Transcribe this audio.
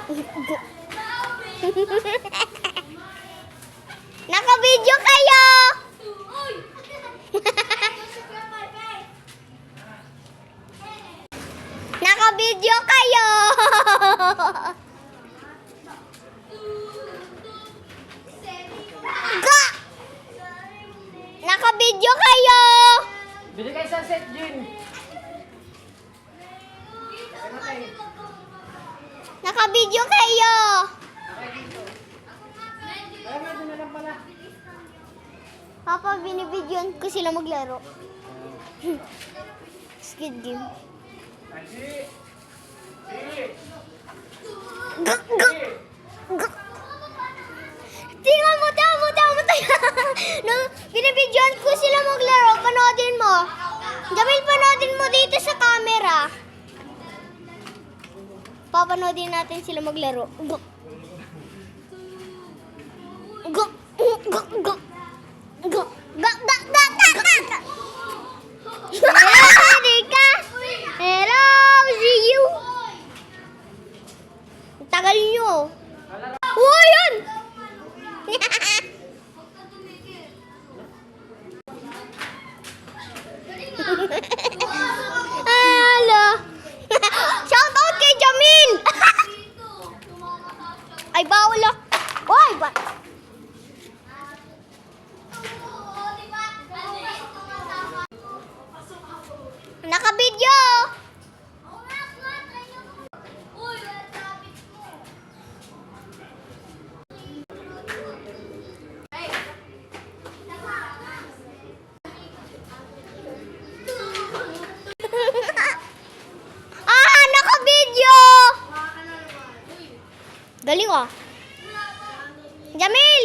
Naka-video kayo! Naka-video kayo! Ga! Naka-video kayo! Bili kayo sa set, Jin. Naka-video kayo! Kaya nga, doon na lang pala. Papa, binibidyoan ko sila maglaro. Squid Game. Gak, gak, gak. Tingnan mo, tama. No, binibidyoan ko sila maglaro. Panoodin mo. Jamil, panoodin mo dito sa camera. Papanoodin natin sila maglaro. Gak. Gak, gak, gak. Gak, gak, gak, gak, gak, gak. Hello, Rika. Hello, see you. Ang tagal nyo. Oh, yun! Hello. Shout out kay Jamil. Ay, bawal ah. Oy, ba? Naka-video. Naka-video. Galing ah. Jamil.